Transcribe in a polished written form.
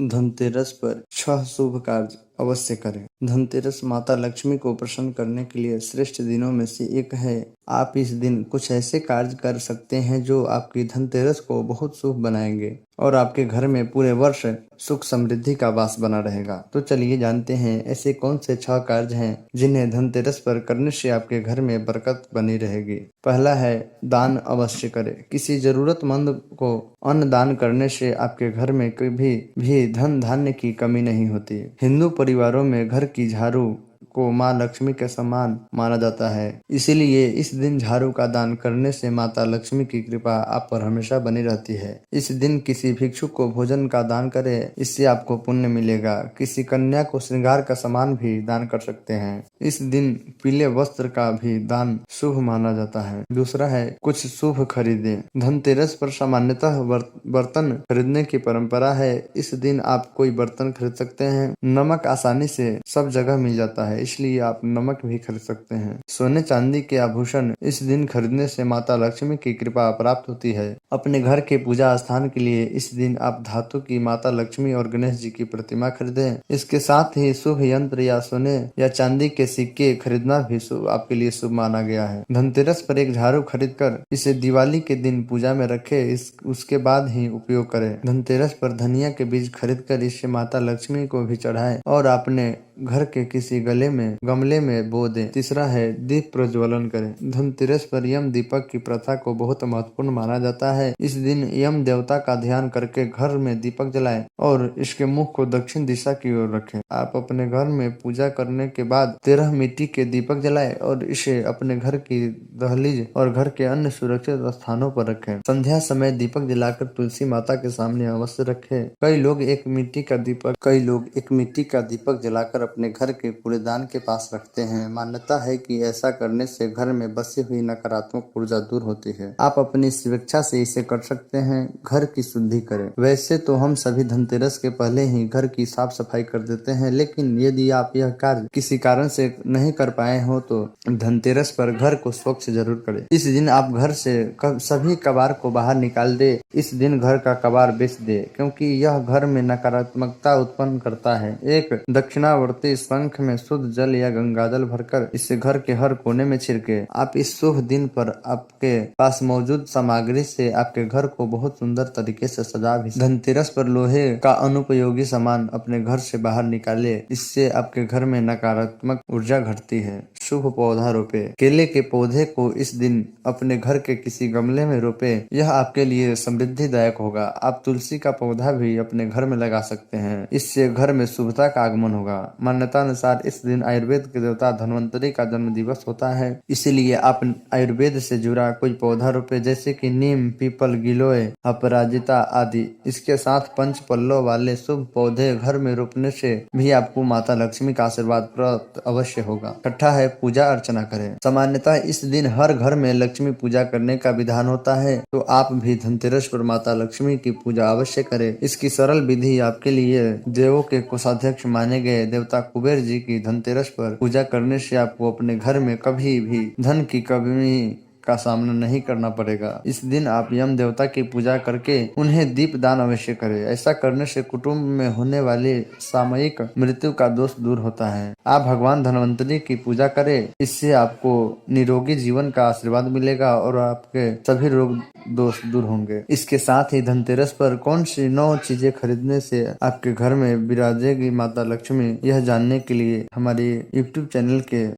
धनतेरस पर 6 शुभ कार्य अवश्य करें। धनतेरस माता लक्ष्मी को प्रसन्न करने के लिए श्रेष्ठ दिनों में से एक है। आप इस दिन कुछ ऐसे कार्य कर सकते हैं जो आपकी धनतेरस को बहुत शुभ बनाएंगे और आपके घर में पूरे वर्ष सुख समृद्धि का वास बना रहेगा। तो चलिए जानते हैं ऐसे कौन से 6 कार्य हैं जिन्हें धनतेरस पर करने से आपके घर में बरकत बनी रहेगी। पहला है दान अवश्य करें। किसी जरूरतमंद को अन्न दान करने से आपके घर में कभी भी धन धान्य की कमी नहीं होती। हिंदू परिवारों में घर की झाड़ू को माँ लक्ष्मी के समान माना जाता है, इसीलिए इस दिन झाड़ू का दान करने से माता लक्ष्मी की कृपा आप पर हमेशा बनी रहती है। इस दिन किसी भिक्षुक को भोजन का दान करें, इससे आपको पुण्य मिलेगा। किसी कन्या को श्रृंगार का सामान भी दान कर सकते हैं। इस दिन पीले वस्त्र का भी दान शुभ माना जाता है। दूसरा है कुछ शुभ खरीदें। धनतेरस पर सामान्यतः बर्तन खरीदने की परंपरा है। इस दिन आप कोई बर्तन खरीद सकते हैं। नमक आसानी से सब जगह मिल जाता है, इसलिए आप नमक भी खरीद सकते हैं। सोने चांदी के आभूषण इस दिन खरीदने से माता लक्ष्मी की कृपा प्राप्त होती है। अपने घर के पूजा स्थान के लिए इस दिन आप धातु की माता लक्ष्मी और गणेश जी की प्रतिमा खरीदें। इसके साथ ही शुभ यंत्र या सोने या चांदी के सिक्के खरीदना भी आपके लिए शुभ माना गया है। धनतेरस पर एक झाड़ू खरीद कर इसे दिवाली के दिन पूजा में रखें, उसके बाद ही उपयोग करें। धनतेरस पर धनिया के बीज खरीद कर इसे माता लक्ष्मी को भी चढ़ाएं और अपने घर के किसी गमले में बो दें। तीसरा है दीप प्रज्वलन करें। धनतेरस पर यम दीपक की प्रथा को बहुत महत्वपूर्ण माना जाता है। इस दिन यम देवता का ध्यान करके घर में दीपक जलाएं और इसके मुख को दक्षिण दिशा की ओर रखें। आप अपने घर में पूजा करने के बाद 13 मिट्टी के दीपक जलाएं और इसे अपने घर की दहलीज और घर के अन्य सुरक्षित स्थानों पर रखें। संध्या समय दीपक जलाकर तुलसी माता के सामने अवश्य रखें। कई लोग एक मिट्टी का दीपक जलाकर अपने घर के कूड़ेदान के पास रखते हैं। मान्यता है कि ऐसा करने से घर में बसी हुई नकारात्मक ऊर्जा दूर होती है। आप अपनी स्वेच्छा से इसे कर सकते हैं। घर की शुद्धि करें। वैसे तो हम सभी धनतेरस के पहले ही घर की साफ सफाई कर देते हैं, लेकिन यदि आप यह कार्य किसी कारण से नहीं कर पाए हो तो धनतेरस पर घर को स्वच्छ जरूर करें। इस दिन आप घर से सभी कबाड़ को बाहर निकाल दे। इस दिन घर का कबाड़ बेच दे, क्योंकि यह घर में नकारात्मकता उत्पन्न करता है। एक दक्षिणावर्ती शंख में शुद्ध जल या गंगाजल भरकर इसे घर के हर कोने में छिड़के। आप इस शुभ दिन पर आपके पास मौजूद सामग्री से आपके घर को बहुत सुंदर तरीके से सजा भी। धनतेरस पर लोहे का अनुपयोगी सामान अपने घर से बाहर निकाले, इससे आपके घर में नकारात्मक ऊर्जा घटती है। शुभ पौधा रोपे। केले के पौधे को इस दिन अपने घर के किसी गमले में रोपे, यह आपके लिए समृद्धिदायक होगा। आप तुलसी का पौधा भी अपने घर में लगा सकते हैं, इससे घर में शुभता का आगमन होगा। मान्यता अनुसार इस दिन आयुर्वेद के देवता धन्वंतरि का जन्म दिवस होता है, इसीलिए आप आयुर्वेद से जुड़ा कोई पौधा रोपे, जैसे कि नीम, पीपल, गिलोय, अपराजिता आदि। इसके साथ 5 पल्लों वाले शुभ पौधे घर में रोपने से भी आपको माता लक्ष्मी का आशीर्वाद प्राप्त अवश्य होगा। छठा है पूजा अर्चना करें। सामान्यतः इस दिन हर घर में लक्ष्मी पूजा करने का विधान होता है, तो आप भी धनतेरस पर माता लक्ष्मी की पूजा अवश्य करें। इसकी सरल विधि आपके लिए देवों के कोषाध्यक्ष माने गए देवता कुबेर जी की धनतेरस पर पूजा करने से आपको अपने घर में कभी भी धन की कमी का सामना नहीं करना पड़ेगा। इस दिन आप यम देवता की पूजा करके उन्हें दीप दान अवश्य करें। ऐसा करने से कुटुंब में होने वाली सामयिक मृत्यु का दोष दूर होता है। आप भगवान धन्वंतरि की पूजा करें, इससे आपको निरोगी जीवन का आशीर्वाद मिलेगा और आपके सभी रोग दोष दूर होंगे। इसके साथ ही धनतेरस पर कौन सी 9 चीजें खरीदने से आपके घर में विराजेगी माता लक्ष्मी, यह जानने के लिए हमारे YouTube चैनल के